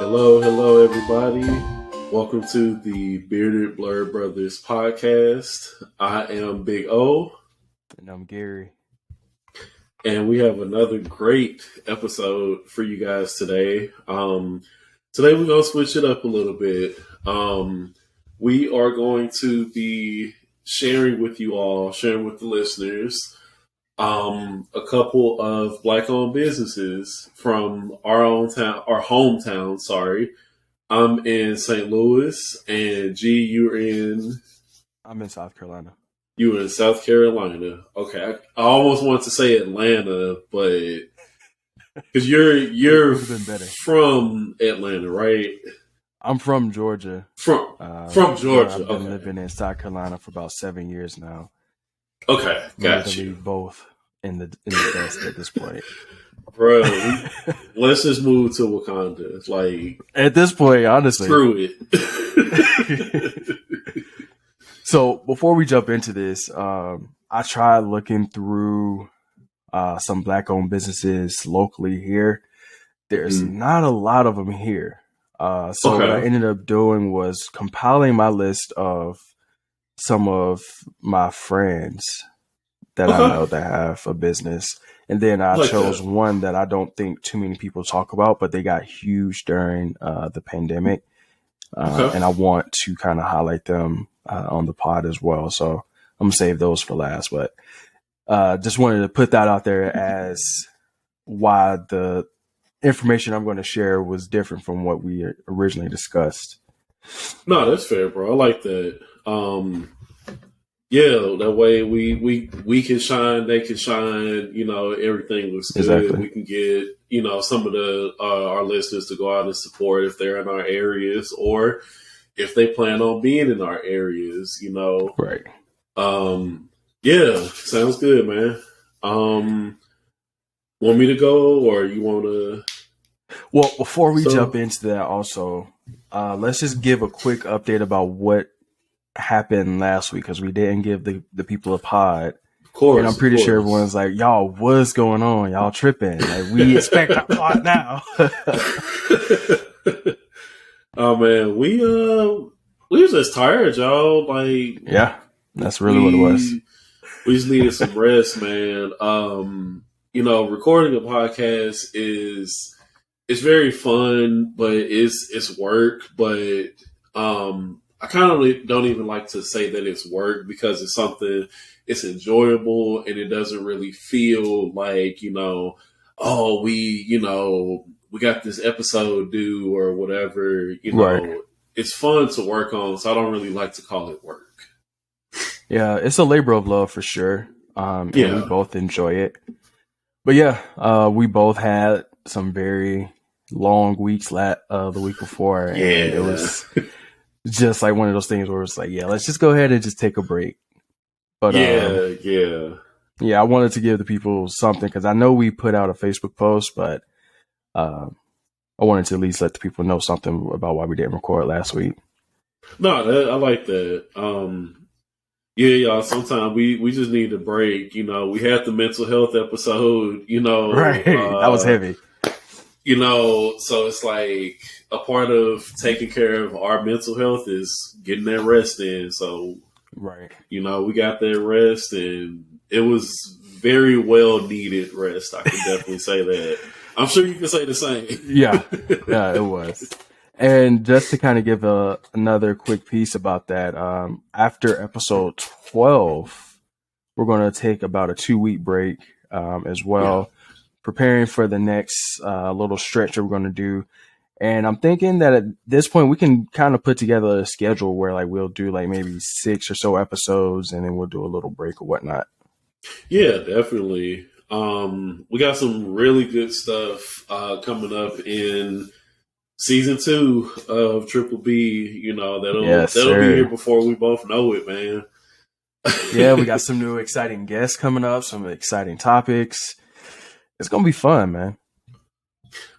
Hello, everybody. Welcome to the Bearded Blur Brothers podcast. I am Bigg O. And I'm Gary. And we have another great episode for you guys today. Today we're going to switch it up a little bit. We are going to be sharing with you all, sharing with the listeners, a couple of Black-owned businesses from our hometown. Sorry, I'm in St. Louis, and G, I'm in South Carolina. You're in South Carolina. Okay, I almost want to say Atlanta, but because you're from Atlanta, right? I'm from Georgia. From Georgia. I've been living in South Carolina for about 7 years now. Okay, gotcha. Both in the dust at this point, bro. Let's just move to Wakanda. Like at this point, honestly, screw it. So before we jump into this, I tried looking through some Black-owned businesses locally here. There's not a lot of them here. What I ended up doing was compiling my list of some of my friends that I know that have a business. And then I chose one that I don't think too many people talk about, but they got huge during the pandemic. And I want to kind of highlight them on the pod as well. So I'm going to save those for last. But just wanted to put that out there as why the information I'm going to share was different from what we originally discussed. No, that's fair, bro. I like that. Yeah, that way we can shine, they can shine. You know, everything looks good. Exactly. We can get some of the our listeners to go out and support if they're in our areas or if they plan on being in our areas. Right? Yeah, sounds good, man. Want me to go or you want to? Well, before we jump into that, also, let's just give a quick update about what happened last week because we didn't give the people a pod. Of course, and I'm pretty sure everyone's like, "Y'all, what's going on? Y'all tripping? Like, we expect a pod now." Oh man, we was just tired, y'all. Like, yeah, that's really what it was. We just needed some rest, man. Recording a podcast it's very fun, but it's work. But I kind of don't even like to say that it's work because it's enjoyable and it doesn't really feel like, we got this episode due or whatever, Right. It's fun to work on. So I don't really like to call it work. Yeah, it's a labor of love for sure. And we both enjoy it. But yeah, we both had some very long weeks the week before. And it was just like one of those things where it's like, yeah, let's just go ahead and just take a break. But I wanted to give the people something because I know we put out a Facebook post, but I wanted to at least let the people know something about why we didn't record last week. No, I like that. Y'all, sometimes we just need a break. We had the mental health episode, Right. That was heavy. So it's like a part of taking care of our mental health is getting that rest in. So, right. We got that rest and it was very well needed rest. I can definitely say that. I'm sure you can say the same. Yeah, it was. And just to kind of give another quick piece about that, after episode 12, we're going to take about a 2-week break as well, preparing for the next little stretch that we're going to do. And I'm thinking that at this point, we can kind of put together a schedule where like we'll do like maybe 6 or so episodes and then we'll do a little break or whatnot. Yeah, definitely. We got some really good stuff coming up in season 2 of Triple B, that'll be here before we both know it, man. Yeah, we got some new exciting guests coming up, some exciting topics. It's gonna be fun, man.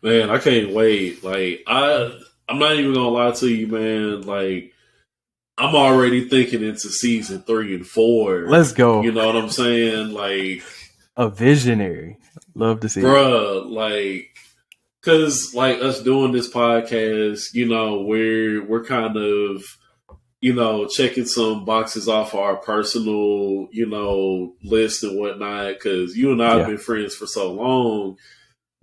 Man, I can't wait. Like, I'm not even gonna lie to you, man. Like, I'm already thinking into season 3 and 4. Let's go. You know what I'm saying? Like, a visionary. Love to see bruh, like, because like us doing this podcast, we're kind of checking some boxes off our personal, list and whatnot. Because you and I have been friends for so long,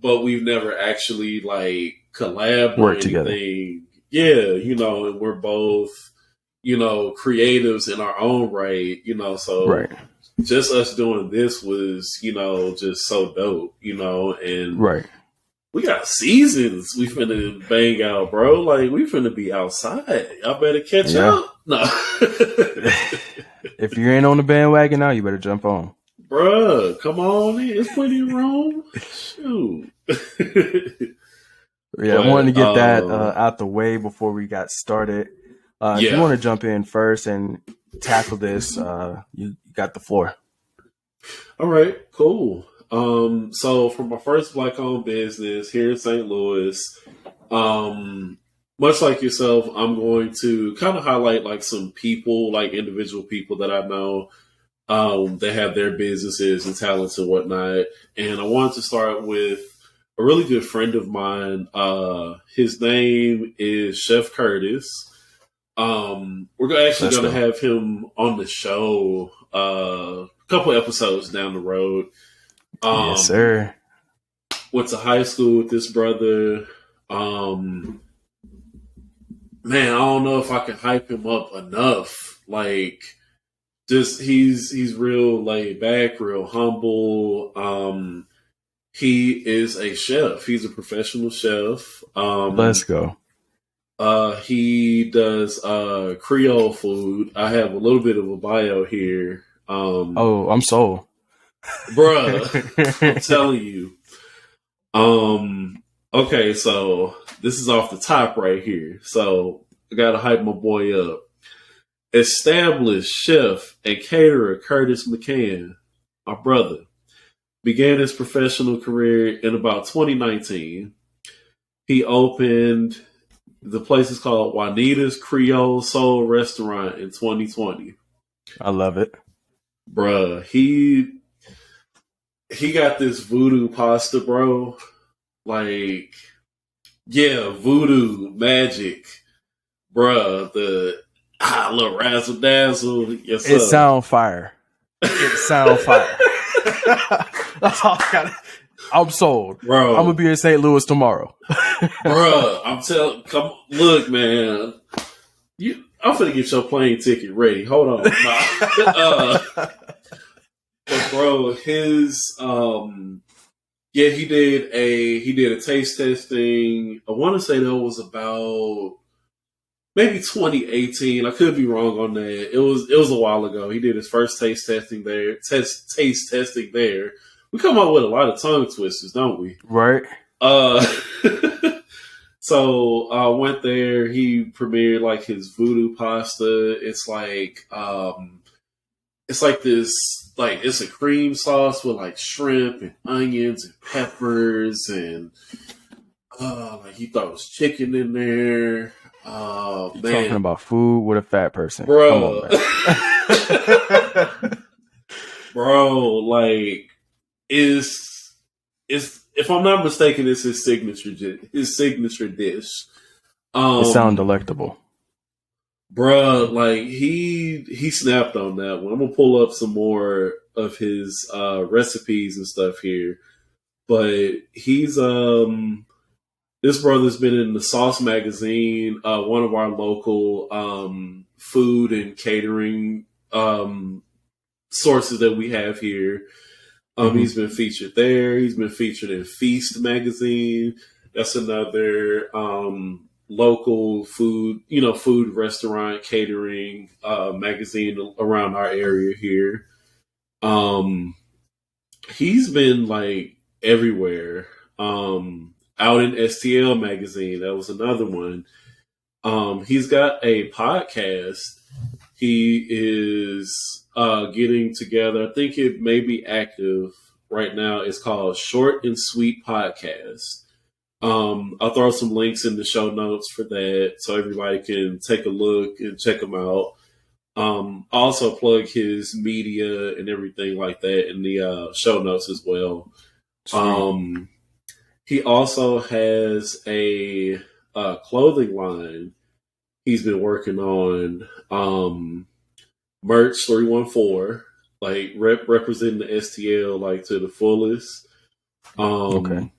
but we've never actually like collabed or anything. Together. Yeah, and we're both, creatives in our own right, so just us doing this was, just so dope, and we got seasons we finna bang out, bro. Like, we finna be outside. Y'all better catch up. No. If you ain't on the bandwagon now, you better jump on. Bruh, come on in. There's plenty of room. Shoot. I wanted to get that out the way before we got started. If you want to jump in first and tackle this, you got the floor. All right, cool. So for my first Black-owned business here in St. Louis, much like yourself, I'm going to kind of highlight like some people, like individual people that I know that have their businesses and talents and whatnot. And I wanted to start with a really good friend of mine. His name is Chef Curtis. We're actually going to have him on the show a couple episodes down the road. Yes, sir. Went to high school with this brother. Man, I don't know if I can hype him up enough. Like, just he's real laid back, real humble. He is a chef. He's a professional chef. Let's go. He does Creole food. I have a little bit of a bio here. I'm sold. Bruh, I'm telling you. Okay, so this is off the top right here. So I gotta hype my boy up. Established chef and caterer Curtis McCann, my brother, began his professional career in about 2019. He opened, the place is called Juanita's Creole Soul Restaurant in 2020. I love it. Bruh, he got this voodoo pasta, bro. Like, yeah, voodoo magic. Bruh, the little razzle dazzle. Yes, it sound fire. It sound fire. That's all I got. I'm sold. Bro, I'm going to be in St. Louis tomorrow. Bruh, I'm telling, look, man. I'm finna get your plane ticket ready. Hold on. But bro, his he did a taste testing. I want to say that was about maybe 2018. I could be wrong on that. It was a while ago. He did his first taste testing there. Taste testing there. We come up with a lot of tongue twisters, don't we? Right. So I went there. He premiered like his voodoo pasta. It's like this, like, it's a cream sauce with like shrimp and onions and peppers and like he throws chicken in there. You're talking about food with a fat person, bro. Bro, like, is if I'm not mistaken, it's his signature dish. It sounds delectable. Bruh, like he snapped on that one. I'm gonna pull up some more of his recipes and stuff here. But he's this brother's been in the Sauce magazine, one of our local food and catering sources that we have here. He's been featured there. He's been featured in Feast magazine. That's another local food, food restaurant catering magazine around our area here. He's been like everywhere. Out in STL magazine, that was another one. He's got a podcast. He is getting together. I think it may be active right now. It's called Short and Sweet Podcast. I'll throw some links in the show notes for that so everybody can take a look and check him out. Also plug his media and everything like that in the show notes as well. He also has a clothing line he's been working on. Merch 314, like representing the STL like to the fullest. Okay.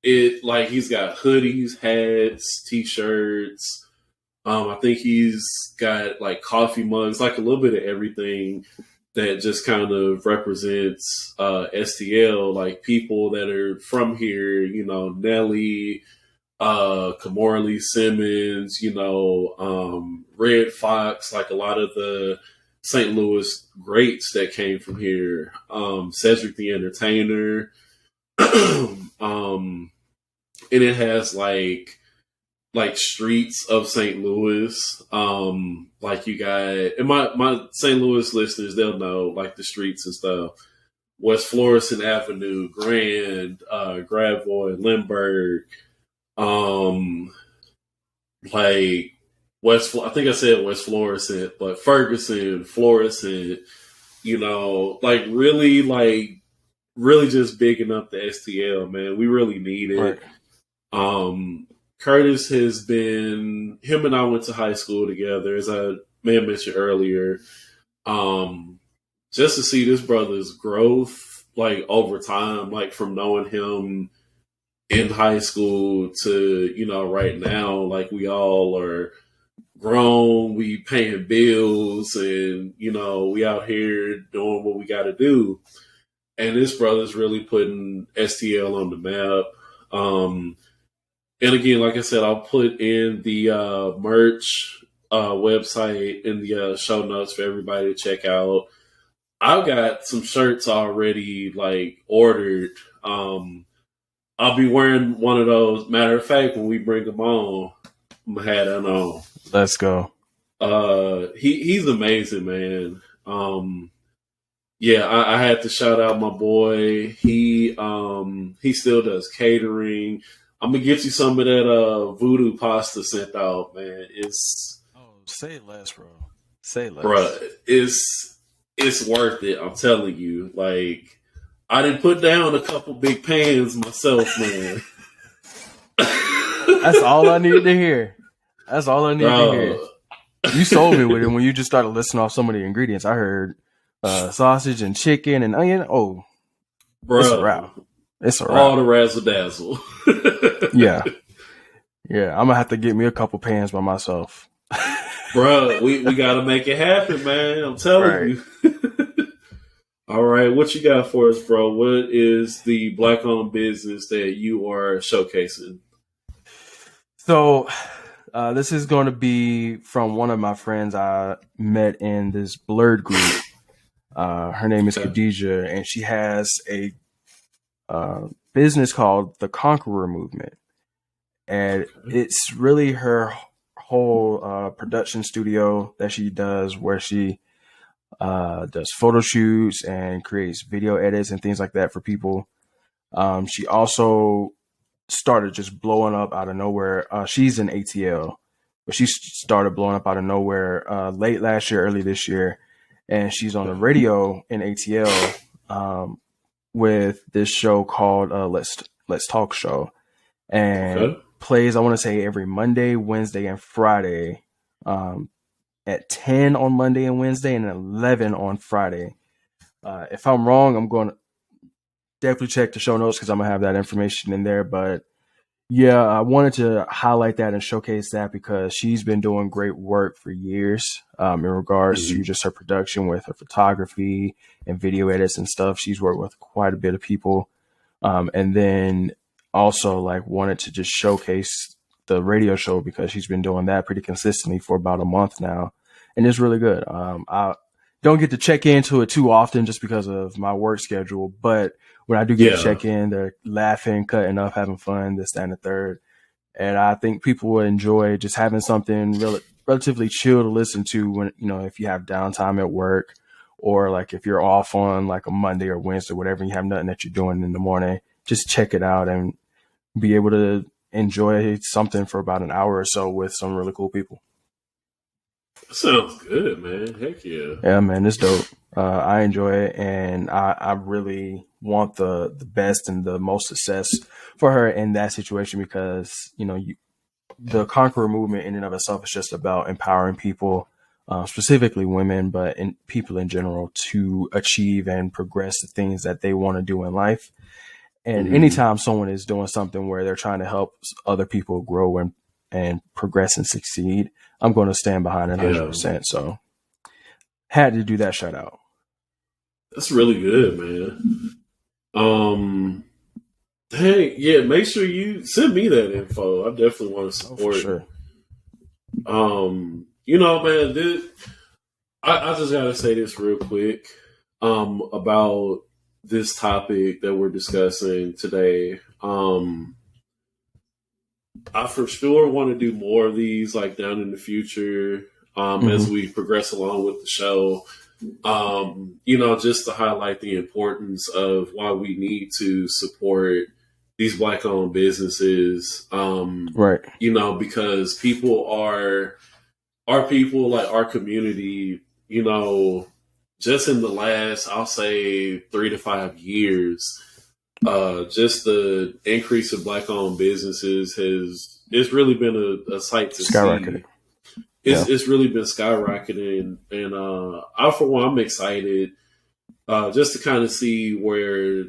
It like he's got hoodies, hats, t-shirts. I think he's got like coffee mugs, like a little bit of everything that just kind of represents STL, like people that are from here, Nelly, Kamorley Simmons, Red Fox, like a lot of the St. Louis greats that came from here, Cedric the Entertainer, and it has like streets of St. Louis. Like you got, and my St. Louis listeners, they'll know like the streets and stuff. West Florissant Avenue, Grand, Gravois, Lindbergh, like I think I said West Florissant, but Ferguson, Florissant, really just bigging up the STL, man. We really need it. Right. Curtis has been, him and I went to high school together, as I may have mentioned earlier. Just to see this brother's growth, like over time, like from knowing him in high school to, right now, like we all are grown, we paying bills and, we out here doing what we got to do. And this brother's really putting STL on the map. And again, like I said, I'll put in the merch website in the show notes for everybody to check out. I've got some shirts already like ordered. I'll be wearing one of those. Matter of fact, when we bring them on, I'm gonna have that on. Let's go. He's amazing, man. Yeah, I had to shout out my boy. He still does catering. I'm gonna get you some of that voodoo pasta sent out, man. Say less, bro. Say less, bro. It's worth it. I'm telling you. Like, I didn't put down a couple big pans myself, man. That's all I need to hear. That's all I need to hear. You sold me with it when you just started listing off some of the ingredients. I heard sausage and chicken and onion. Oh, bro, it's a wrap. It's a wrap. All the razzle dazzle. Yeah. I'm gonna have to get me a couple pans by myself. Bro, we gotta make it happen, man. I'm telling you. All right, what you got for us, bro? What is the Black-owned business that you are showcasing? So, this is going to be from one of my friends I met in this Blurred group. Her name is Khadija, and she has a business called the Conqueror Movement. And it's really her whole production studio that she does, where she does photo shoots and creates video edits and things like that for people. She also started just blowing up out of nowhere. She's in ATL, but she started blowing up out of nowhere late last year, early this year. And she's on the radio in ATL with this show called Let's Talk Show. And plays, I want to say, every Monday, Wednesday, and Friday at 10 on Monday and Wednesday and 11 on Friday. If I'm wrong, I'm going to definitely check the show notes because I'm going to have that information in there. But yeah, I wanted to highlight that and showcase that because she's been doing great work for years in regards to just her production with her photography and video edits and stuff. She's worked with quite a bit of people. And then also wanted to just showcase the radio show because she's been doing that pretty consistently for about a month now. And it's really good. I don't get to check into it too often just because of my work schedule, but when I do get to check in, they're laughing, cutting up, having fun, this, that, and the third. And I think people will enjoy just having something relatively chill to listen to when, if you have downtime at work or if you're off on a Monday or Wednesday, whatever, and you have nothing that you're doing in the morning, just check it out and be able to enjoy something for about an hour or so with some really cool people. Sounds good, man. Heck yeah. Yeah, man, it's dope. I enjoy it, and I really want the best and the most success for her in that situation because the Conqueror movement in and of itself is just about empowering people, specifically women, but in people in general, to achieve and progress the things that they want to do in life. And Mm-hmm. anytime someone is doing something where they're trying to help other people grow and progress and succeed, I'm going to stand behind it Yeah, 100%. So had to do that shout out. that's really good, man. Um, hey, yeah, make sure you send me that info. I definitely want to Oh, for support. sure. Man, I just gotta say this real quick. About this topic that we're discussing today. I for sure want to do more of these, like down in the future, as Mm-hmm. we progress along with the show. Just to highlight the importance of why we need to support these black owned businesses. Right. Because people are our people, like our community, just in the last, I'll say 3 to 5 years, just the increase of black owned businesses it's really been a sight to Skyrocketed. see. Yeah. It's really been skyrocketing, and I for one, I'm excited just to kind of see where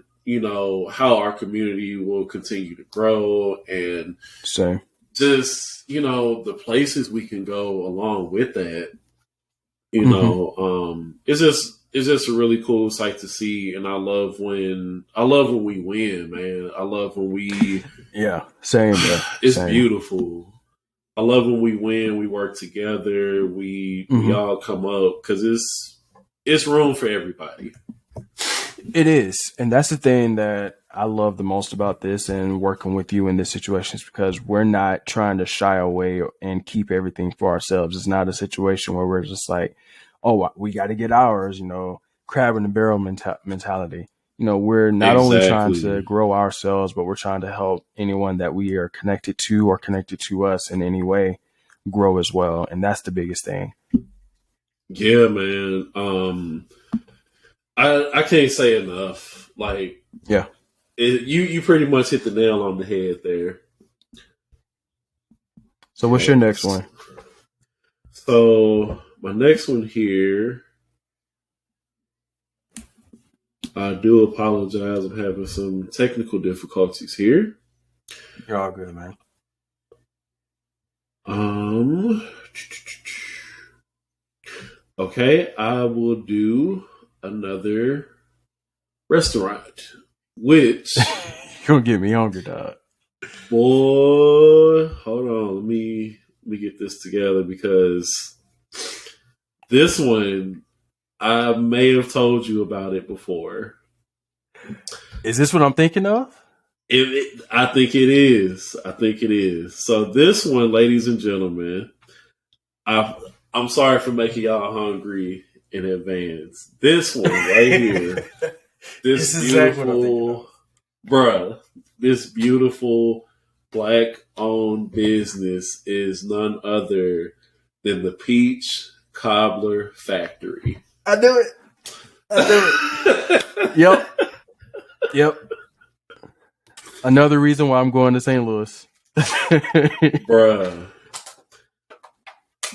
how our community will continue to grow, and Same. just the places we can go along with that. Mm-hmm. It's just a really cool sight to see, and I love when we win, man. I love when we Yeah. Same, bro. it's Same. beautiful. I love when we win, we work together, we Mm-hmm. all come up, because it's room for everybody. It is. And that's the thing that I love the most about this and working with you in this situation is because we're not trying to shy away and keep everything for ourselves. It's not a situation where we're just like, oh, we got to get ours, crab in the barrel mentality. We're not only trying to Exactly. grow ourselves, but we're trying to help anyone that we are connected to or connected to us in any way grow as well. And that's the biggest thing. Yeah, man. I can't say enough. Like, Yeah. you pretty much hit the nail on the head there. So what's your Okay. next one? So my next one here, I do apologize. I'm having some technical difficulties here. You're all good, man. Um, okay, I will do another restaurant, which, You're gonna get me hungry, dog. boy, hold on, let me get this together, because this one I may have told you about it before. Is this what I'm thinking of? I think it is. I think it is. So this one, ladies and gentlemen, I I'm sorry for making y'all hungry in advance. This one right here, This this is exactly what I'm thinking of. beautiful, bruh, this beautiful black owned business is none other than the Peach Cobbler Factory. I do it. I do it. Yep. Yep. Another reason why I'm going to St. Louis.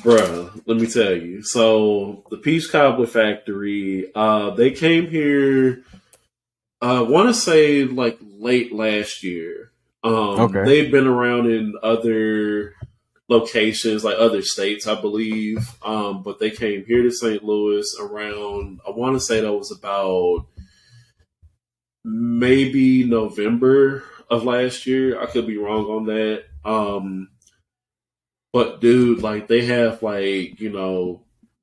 Bruh, let me tell you. So the Peach Cobbler Factory, they came here, I want to say like late last year. Okay. They've been around in other locations, like other states, I believe. But they came here to St. Louis around, I want to say that was about maybe November of last year. I could be wrong on that. But dude, like they have like,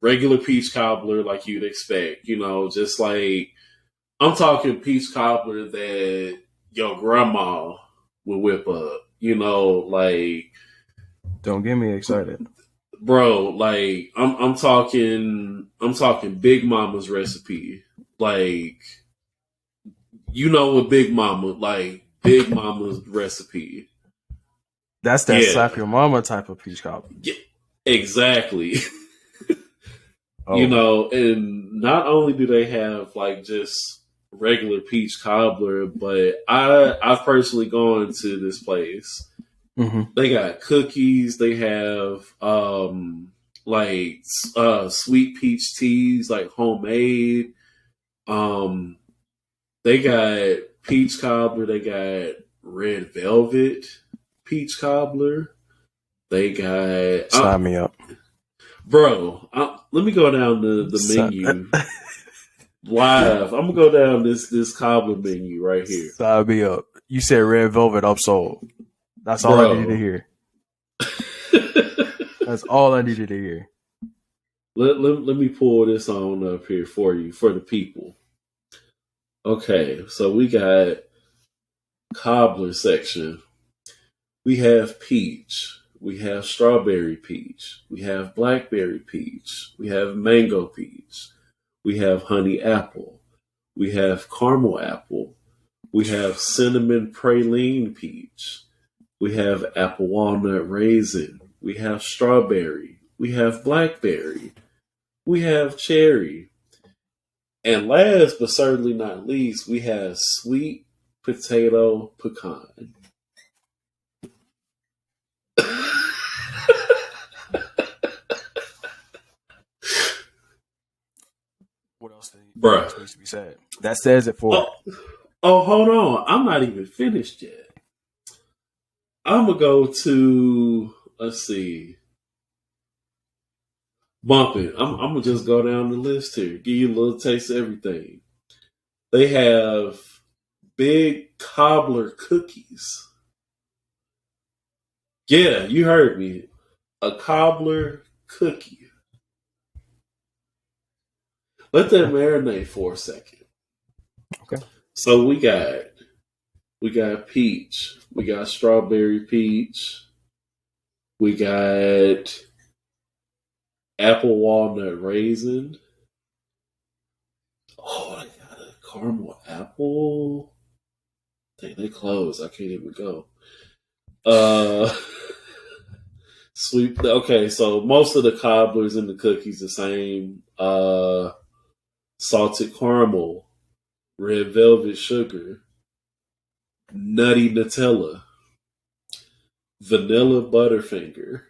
regular peach cobbler like you'd expect, just like I'm talking peach cobbler that your grandma would whip up, like Don't get me excited. bro, like I'm talking Big Mama's recipe. Like what Big Mama, like Big Mama's recipe. That's that Yeah. slap your mama type of peach cobbler. Yeah, exactly. You Oh, know, and not only do they have like just regular peach cobbler, but I've personally gone to this place. hmm. They got cookies. They have like sweet peach teas, like homemade. Um, they got peach cobbler. They got red velvet peach cobbler. They got Sign me up. bro. Let me go down the Si- menu live. I'm gonna go down this cobbler menu right here, Sign me up. You said red velvet. I'm sold. That's all I needed to bro. hear. That's all I needed to hear. Let me pull this on up here for you for the people. Okay, so we got cobbler section. We have peach. We have strawberry peach. We have blackberry peach. We have mango peach. We have honey apple. We have caramel apple. We have cinnamon praline peach. We have apple walnut raisin. We have strawberry. We have blackberry. We have cherry. And last but certainly not least, we have sweet potato pecan. What Bruh. else needs to be said? That says it for Oh, oh, hold on. I'm not even finished yet. I'm going to go to, let's see, bumping. I'm going to just go down the list here, give you a little taste of everything. They have big cobbler cookies. Yeah, you heard me. A cobbler cookie. Let that marinate for a second. Okay. So we got peach, we got strawberry peach, we got apple walnut raisin. Oh, I got a caramel apple. Dang, they closed. I can't even go. Uh, sweet. Okay, so most of the cobblers and the cookies the same. Salted caramel, red velvet sugar, nutty Nutella, vanilla butterfinger,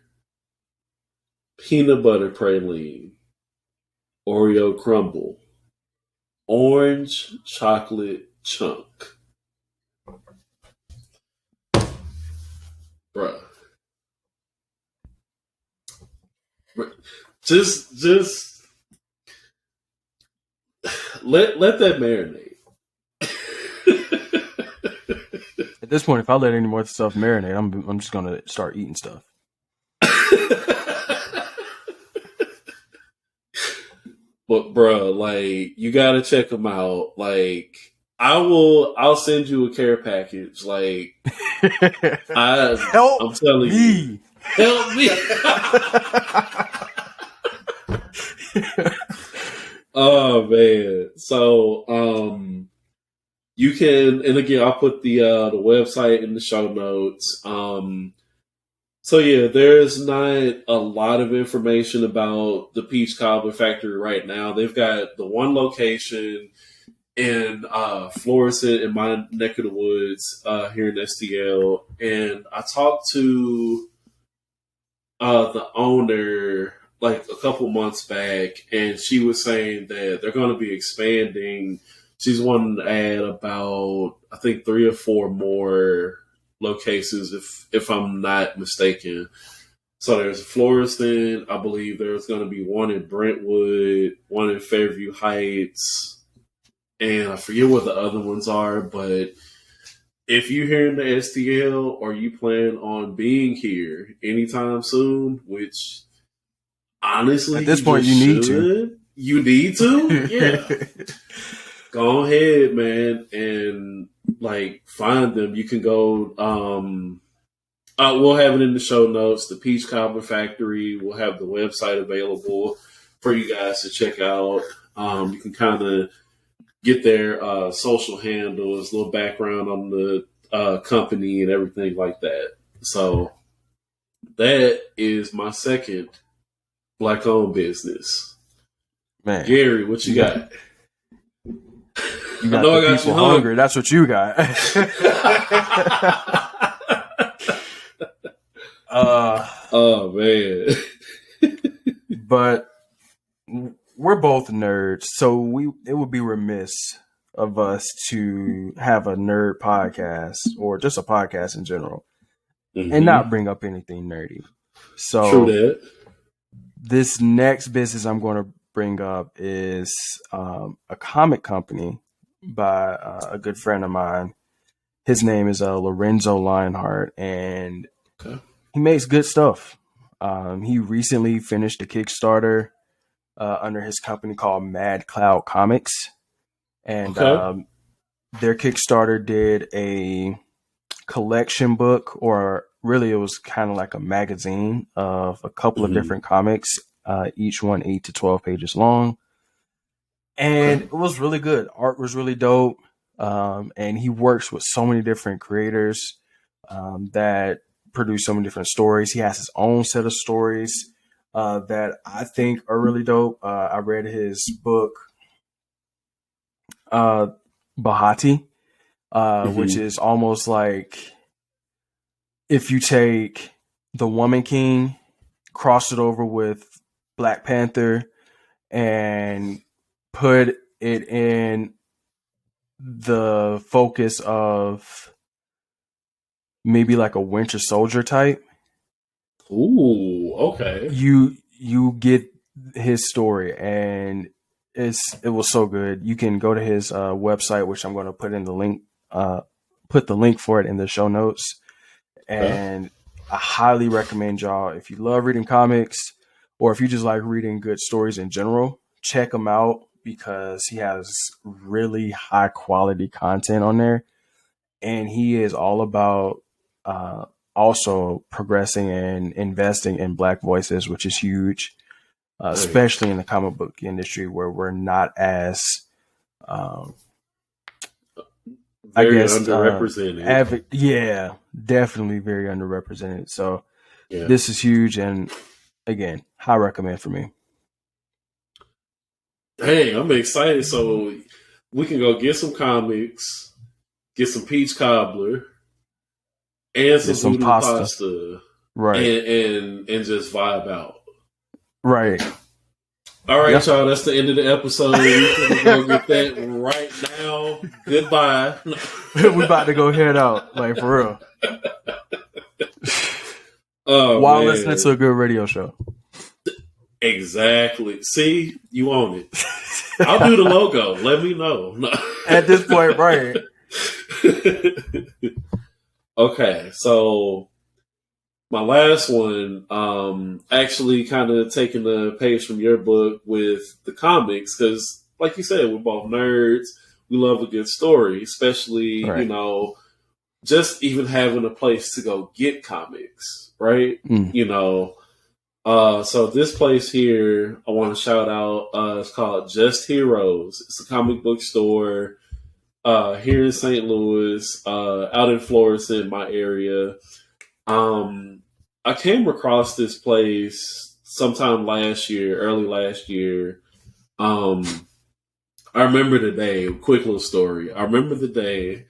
peanut butter praline, Oreo crumble, orange chocolate chunk. Bruh. Just let that marinate. At this point, if I let any more stuff marinate, I'm just gonna start eating stuff. But bro, like you gotta check them out. Like I'll send you a care package. Like Help I'm telling me. you, help me. Oh man. So you can, and again I'll put the website in the show notes. So yeah, there's not a lot of information about the Peach Cobbler Factory right now. They've got the one location in Florissant in my neck of the woods here in STL, and I talked to the owner like a couple months back, and she was saying that they're going to be expanding. She's wanting to add about I think 3 or 4 more locations, if I'm not mistaken. So there's Florissant. I believe there's going to be one in Brentwood, one in Fairview Heights, and I forget what the other ones are. But if you're here in the STL or you plan on being here anytime soon, which honestly At this point, you need to. you need to, yeah. Go ahead, man, and like find them. You can go. We'll have it in the show notes. The Peach Cobbler Factory. We'll have the website available for you guys to check out. You can kind of get their social handles, a little background on the company, and everything like that. So that is my second black-owned business. Man, Gary, what you got? You I got know the I got people you hungry. That's what you got. Oh man. But we're both nerds, so it would be remiss of us to have a nerd podcast or just a podcast in general and not bring up anything nerdy. True So that. this next business I'm going to bring up is a comic company by a good friend of mine. His name is Lorenzo Lionheart, and Okay. he makes good stuff. He recently finished a Kickstarter under his company called Mad Cloud Comics, and Okay. their Kickstarter did a collection book, or really it was kind of like a magazine of a couple of different comics, each one 8 to 12 pages long. And it was really good. Art was really dope. And he works with so many different creators that produce so many different stories. He has his own set of stories that I think are really dope. I read his book, Bahati, which is almost like if you take The Woman King, cross it over with Black Panther, and put it in the focus of maybe like a Winter Soldier type. Ooh, okay. You get his story, and it was so good. You can go to his website, which I'm going to put in the link, put the link for it in the show notes. And I highly recommend y'all, if you love reading comics or if you just like reading good stories in general, check him out because he has really high quality content on there. And he is all about also progressing and investing in Black voices, which is huge, especially in the comic book industry where we're not as, I Very guess, underrepresented. yeah, definitely very underrepresented. So Yeah. this is huge, and again, high recommend for me. Dang, I'm excited. So we can go get some comics, get some peach cobbler, and Get some some voodoo pasta, pasta, right? and just vibe out. Right. All right, Yep. y'all. That's the end of the episode. We can go get that right now. Goodbye. We about to go head out, like for real. Oh While man. listening to a good radio show. Exactly. See, you own it. I'll do the logo. Let me know. At this point, right? Okay, so my last one, actually kind of taking the page from your book with the comics, because like you said, we're both nerds. We love a good story, especially, Right. Just even having a place to go get comics, right? So this place here, I want to shout out, it's called Just Heroes. It's a comic book store here in St. Louis, out in Florissant, my area. I came across this place sometime last year, early last year. I remember the day. Quick little story. I remember the day.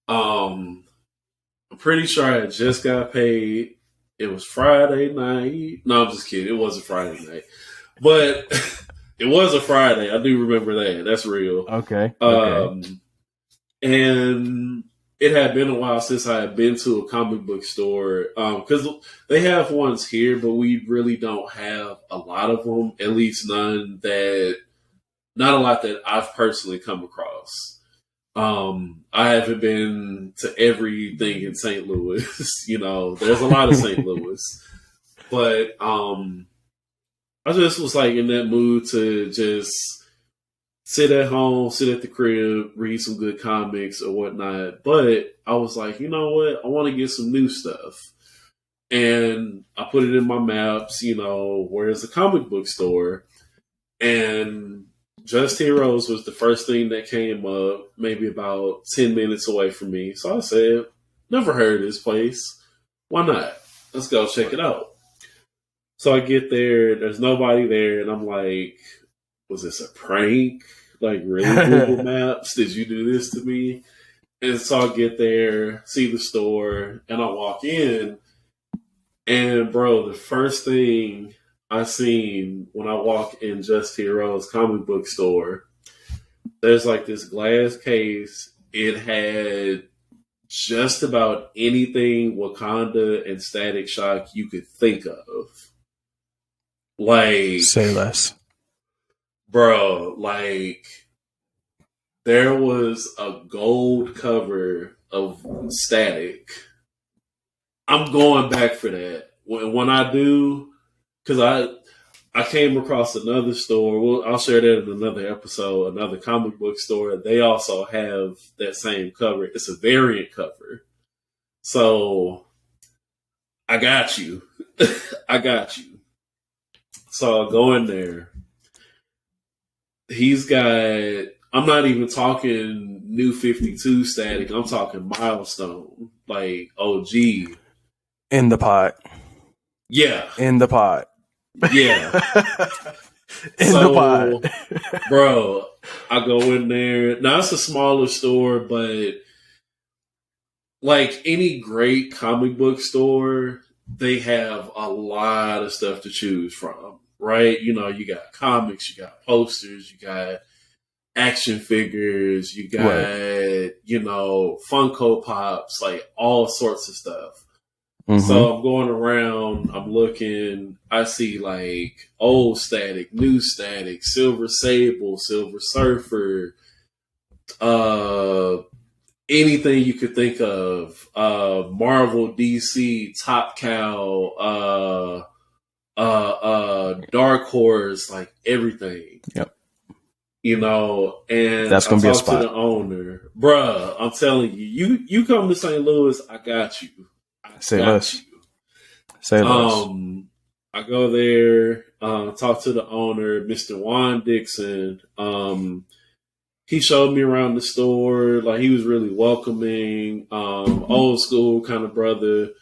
I'm pretty sure I had just got paid. It was Friday night. No, I'm just kidding. It wasn't Friday night, but it was a Friday. I do remember that. That's real. Okay. And it had been a while since I had been to a comic book store, because they have ones here, but we really don't have a lot of them. At least not a lot that I've personally come across. I haven't been to everything in St. Louis. There's a lot of St. Louis, but I just was like in that mood to just sit at home, sit at the crib, read some good comics or whatnot. But I was like, you know what? I want to get some new stuff. And I put it in my maps, where's the comic book store? And Just Heroes was the first thing that came up, maybe about 10 minutes away from me. So I said, never heard of this place. Why not? Let's go check it out. So I get there, there's nobody there, and I'm like, was this a prank? Like, really, Google Maps? Did you do this to me? And so I get there, see the store, and I walk in. And, bro, the first thing I seen when I walk in Just Heroes comic book store, there's like this glass case. It had just about anything Wakanda and Static Shock you could think of. Like, say less. Bro, like, there was a gold cover of Static. I'm going back for that. When I do, because I came across another store. Well, I'll share that in another episode. Another comic book store. They also have that same cover. It's a variant cover. So I got you. I got you. So I'll go in there. He's got. I'm not even talking New 52 Static. I'm talking Milestone, like OG. In the pot. Yeah. In the pot. Yeah. In the pot. Bro, I go in there. Now, it's a smaller store, but like any great comic book store, they have a lot of stuff to choose from, right? You know, you got comics, you got posters, you got action figures, you got, right, you know, Funko Pops, like all sorts of stuff. Mm-hmm. So I'm going around, I'm looking, I see like old Static, new Static, Silver Sable, Silver Surfer, anything you could think of, Marvel, DC, Top Cow, Dark Horse, like everything. Yep. You know, and that's gonna be a spot. To the owner, bruh, I'm telling you, you come to St. Louis, I got you. Say less. Say less. I go there, talk to the owner, Mr. Juan Dixon. He showed me around the store. Like, he was really welcoming, old school kind of brother.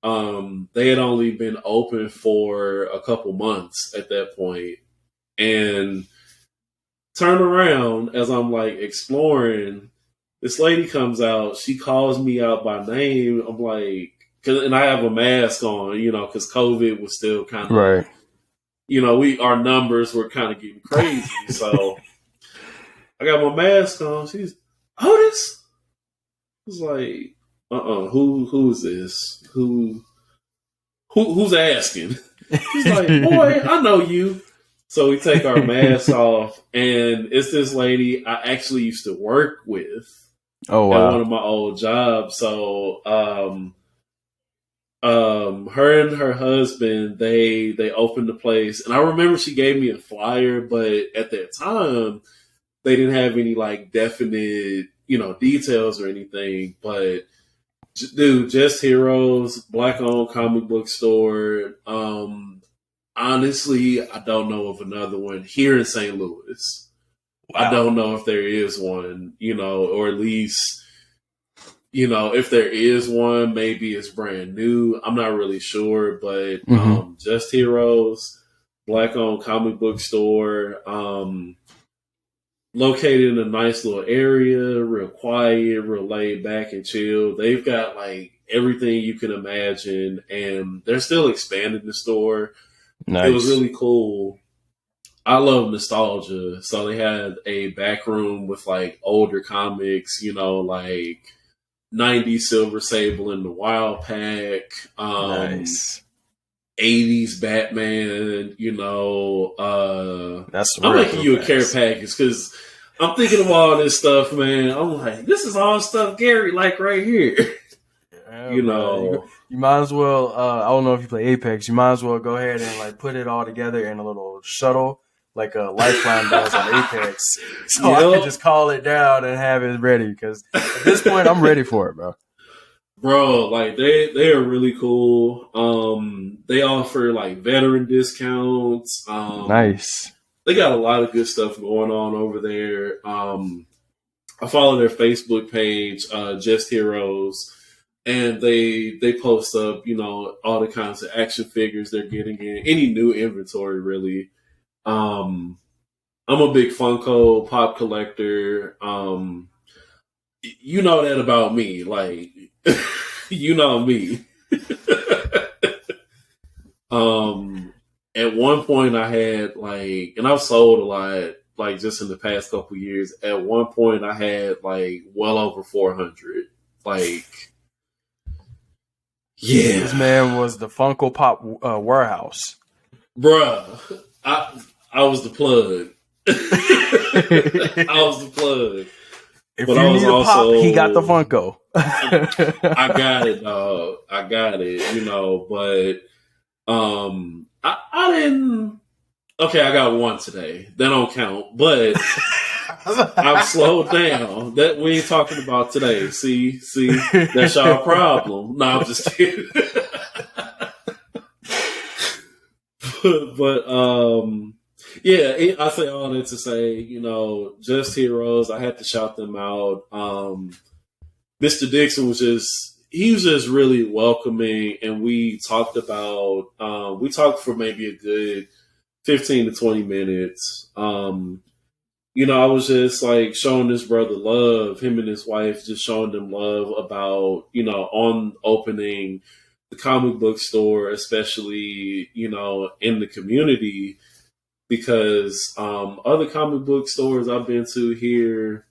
They had only been open for a couple months at that point. And turn around as I'm like exploring, this lady comes out. She calls me out by name. I'm like, and I have a mask on, you know, because COVID was still kind of, right. You know, our numbers were kind of getting crazy. So I got my mask on. She's, Otis? I was like, who is this? Who's asking? She's like, boy, I know you. So we take our masks off, and it's this lady I actually used to work with. Oh, wow. At one of my old jobs. So her and her husband, they opened the place, and I remember she gave me a flyer, but at that time they didn't have any like definite, you know, details or anything. But dude, Just Heroes, Black owned comic book store. Honestly, I don't know of another one here in St. Louis. Wow. I don't know if there is one, you know, or at least, you know, if there is one, maybe it's brand new. I'm not really sure, but Just Heroes, Black-owned comic book store, located in a nice little area, real quiet, real laid back and chill. They've got like everything you can imagine, and they're still expanding the store. Nice. It was really cool. I love nostalgia. So they had a back room with like older comics, you know, like 90s Silver Sable and the Wild Pack. Nice. 80s Batman, you know. I'm making you a care package because I'm thinking of all this stuff, man. I'm like, this is all stuff Gary like right here. Yeah, you know. You might as well, I don't know if you play Apex, you might as well go ahead and like put it all together in a little shuttle, like a Lifeline does on Apex. So I can just call it down and have it ready, because at this point I'm ready for it, bro. Bro, like they are really cool. They offer like veteran discounts. Nice. They got a lot of good stuff going on over there. I follow their Facebook page, Just Heroes. And they post up, you know, all the kinds of action figures they're getting in, any new inventory, really. I'm a big Funko Pop collector. You know that about me, like you know me. um, at one point I had like, and I've sold a lot, like just in the past couple years. At one point I had like well over 400. Like, yeah, This man was the Funko Pop warehouse. bruh, I was the plug. I was the plug. If But you I was need a pop, he got the also, Funko. I got it, dog. I got it, but I didn't. Okay, I got one today. That don't count, but I've slowed down. That we ain't talking about today. See, that's y'all problem. No, I'm just kidding. but yeah, I say all that to say, Just Heroes. I had to shout them out. Mr. Dixon was just really welcoming, and we talked for maybe a good 15 to 20 minutes. I was just like showing this brother love, him and his wife, just showing them love about, on opening the comic book store, especially, in the community, because other comic book stores I've been to here,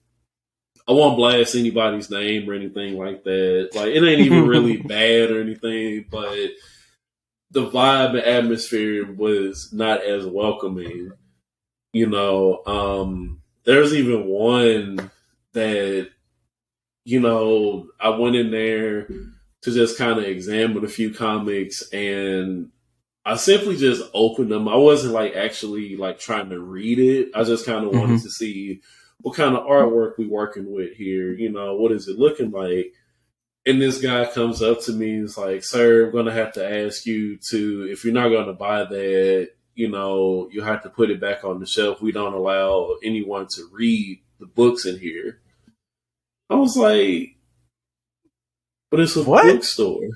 I won't blast anybody's name or anything like that. Like, it ain't even really bad or anything, but the vibe and atmosphere was not as welcoming. There's even one that, I went in there to just kind of examine a few comics, and I simply just opened them. I wasn't like actually like trying to read it. I just kind of wanted to see what kind of artwork we working with here. What is it looking like? And this guy comes up to me and is like, "Sir, I'm going to have to ask you to, if you're not going to buy that, you have to put it back on the shelf. We don't allow anyone to read the books in here." I was like, "But it's a bookstore.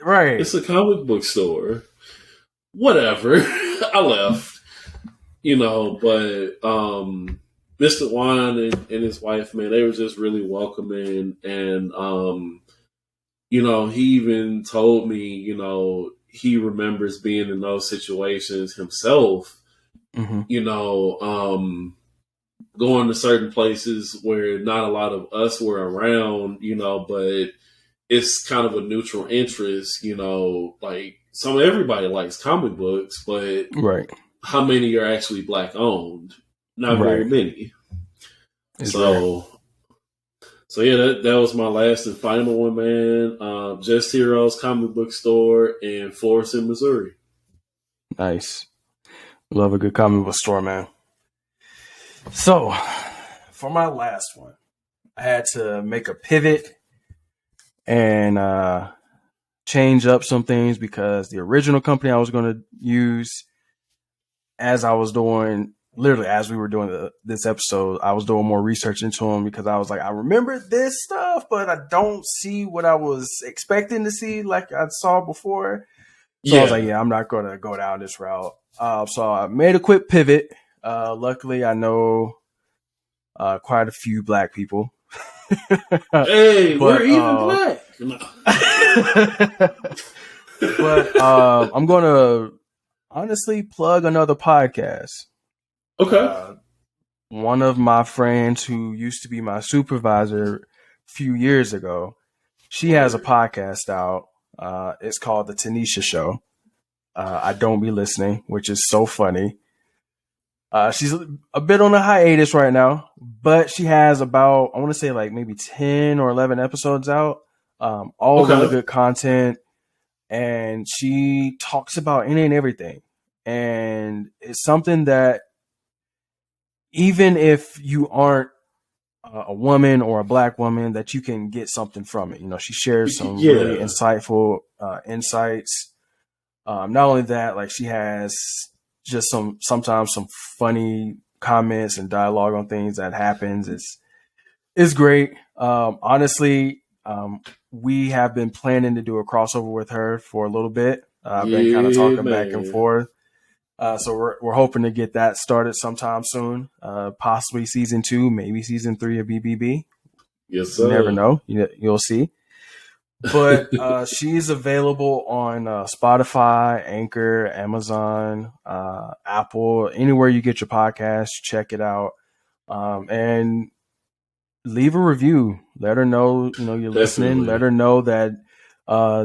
Right. It's a comic book store." Whatever. I left, but Mr. Juan and his wife, man, they were just really welcoming. And, he even told me, he remembers being in those situations himself, going to certain places where not a lot of us were around, but it's kind of a neutral interest, like everybody likes comic books, but right. How many are actually Black owned? Not very many. It's so yeah, that was my last and final one, man. Just Heroes Comic Book Store in Florissant, Missouri. Nice. Love a good comic book store, man. So, for my last one, I had to make a pivot and change up some things because the original company I was going to use, as we were doing this episode, I was doing more research into them because I was like, I remember this stuff, but I don't see what I was expecting to see like I saw before. So I was like, I'm not going to go down this route. So I made a quick pivot. Luckily, I know quite a few Black people. Hey, we're even Black. But I'm going to honestly plug another podcast. Okay. One of my friends who used to be my supervisor a few years ago, she has a podcast out. It's called The Tanisha Show. I don't be listening, which is so funny. She's a bit on a hiatus right now, but she has about, I want to say like maybe 10 or 11 episodes out. All really good content. And she talks about any and everything. And it's something that even if you aren't a woman or a Black woman, that you can get something from it. She shares some really insightful insights. Not only that, like she has just sometimes some funny comments and dialogue on things that happens. It's great. Honestly, we have been planning to do a crossover with her for a little bit. I've been kind of talking back and forth. So we're hoping to get that started sometime soon. Possibly season 2, maybe season 3 of BBB. Yes, You never sir. know. You'll see. But she's available on Spotify, Anchor, Amazon, Apple, anywhere you get your podcast. Check it out, and leave a review. Let her know you're listening. Let Definitely. her know that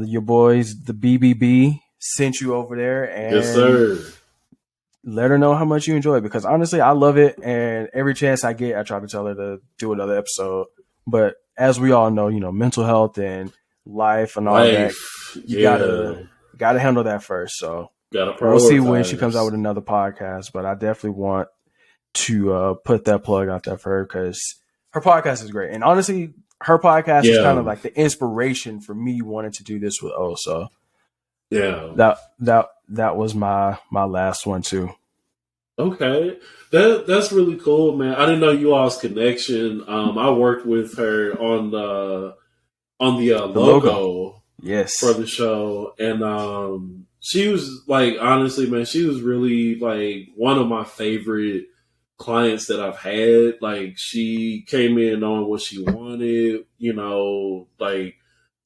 your boys, the BBB, sent you over there, Yes, and sir. let her know how much you enjoy it. Because honestly, I love it, and every chance I get, I try to tell her to do another episode. But as we all know, mental health and life and all that, Life. you Yeah. gotta handle that first. So Gotta we'll see when she comes out prioritize. with another podcast. But I definitely want to put that plug out there for her because her podcast is great. And honestly, her podcast is kind Yeah. of like the inspiration for me wanting to do this with O. So Yeah. that was my last one too. Okay. That's really cool, man. I didn't know you all's connection. I worked with her on the The logo. logo Yes. for the show, and she was like, honestly, man, she was really like one of my favorite clients that I've had. Like, she came in on what she wanted, like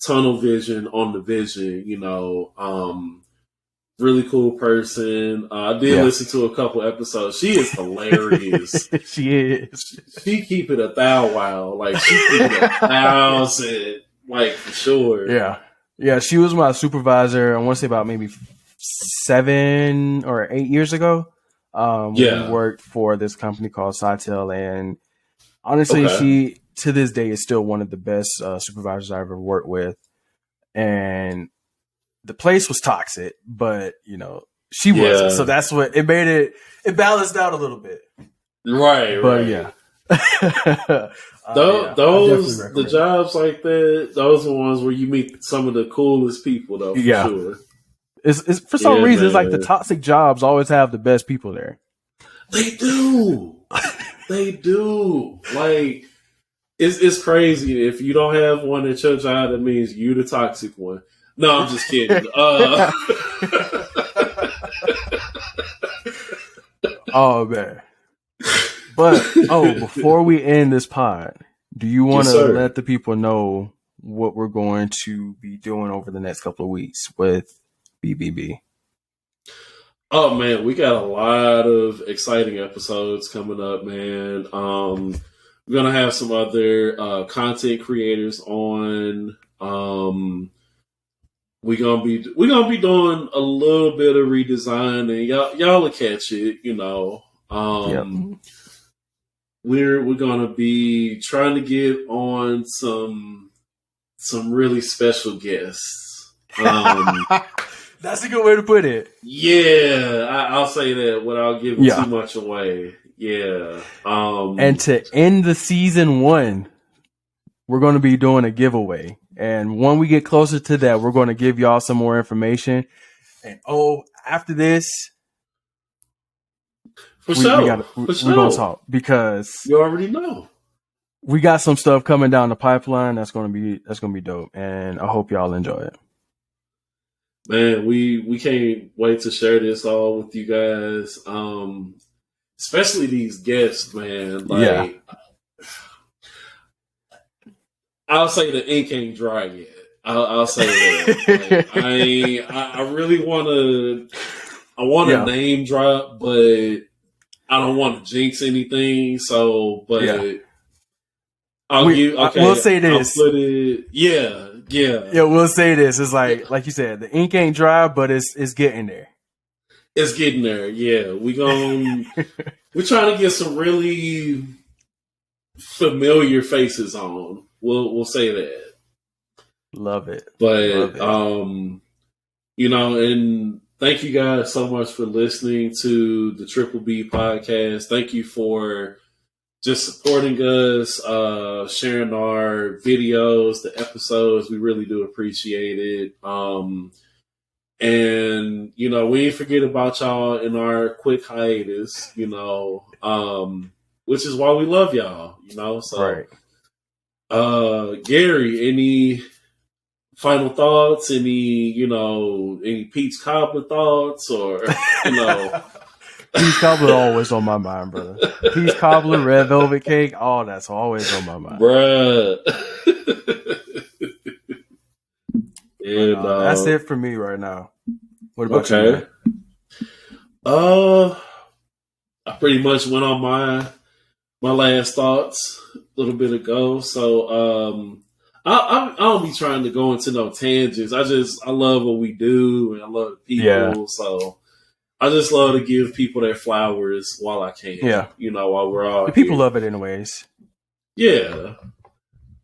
tunnel vision on the vision, really cool person. I did Yeah. listen to a couple episodes. She is hilarious. She is. She keep it 1,000. Like, she keep it 1,000. Like, for sure. Yeah. Yeah. She was my supervisor. I want to say about maybe 7 or 8 years ago. We worked for this company called Sitel, and honestly, she to this day is still one of the best supervisors I've ever worked with. And the place was toxic, but she wasn't. So that's what it made it. It balanced out a little bit. Right. But yeah. Those the jobs like that. Those are the ones where you meet some of the coolest people, though. For sure. It's for some reason, it's like the toxic jobs always have the best people there. They do. They do. Like, it's crazy. If you don't have one at your job, that means you the toxic one. No, I'm just kidding. Oh man. But before we end this pod, do you want to let the people know what we're going to be doing over the next couple of weeks with BBB? Oh man, we got a lot of exciting episodes coming up, man. We're gonna have some other content creators on. We're gonna be doing a little bit of redesign, and y'all will catch it. We're gonna be trying to get on some really special guests. That's a good way to put it. Yeah, I'll say that without giving too much away. Yeah. And to end the season 1, we're going to be doing a giveaway. And when we get closer to that, we're going to give y'all some more information. And after this, we're going to talk because you already know we got some stuff coming down the pipeline that's going to be dope. And I hope y'all enjoy it. Man, we can't wait to share this all with you guys. Especially these guests, man. Like, I'll say the ink ain't dry yet. I'll say that. Like, I really want to name drop, but I don't want to jinx anything. So, but we'll say this. I'll put it, yeah. We'll say this. It's like you said, the ink ain't dry, but it's getting there. It's getting there. Yeah, we're trying to get some really familiar faces on. We'll say that. Love it. But and thank you guys so much for listening to the Triple B podcast. Thank you for just supporting us, sharing our videos, the episodes. We really do appreciate it. And we ain't forget about y'all in our quick hiatus, which is why we love y'all, so right. Gary, any final thoughts? Any Pete's Cobbler thoughts, or Peach cobbler always on my mind, brother. Peach cobbler, red velvet cake, all that's always on my mind, bruh. And that's it for me right now. What about you? Okay. I pretty much went on my last thoughts a little bit ago, so I don't be trying to go into no tangents. I love what we do, and I love the people, so I just love to give people their flowers while I can. Yeah, while we're all the people love it anyways. Yeah.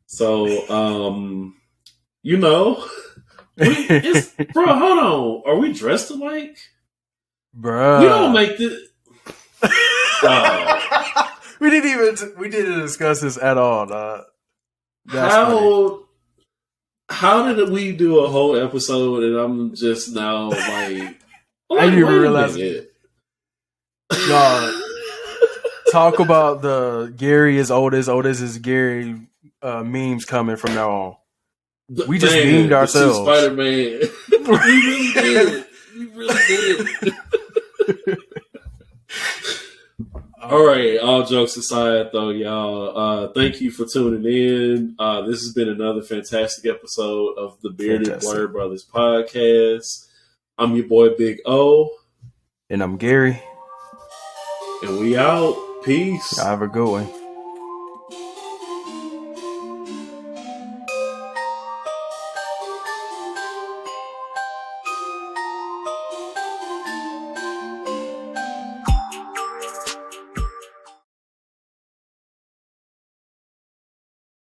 So bro, hold on. Are we dressed alike? Bruh. We don't make this. We didn't discuss this at all. How did we do a whole episode and I'm just now like I didn't even realize it. Talk about the Gary is Otis, Otis is Gary memes coming from now on. We just memed ourselves. Spider-Man. We really did. All right, all jokes aside, though, y'all, thank you for tuning in. This has been another fantastic episode of the Bearded Blur Brothers podcast. I'm your boy, Bigg O. And I'm Gary. And we out. Peace. Have a good one.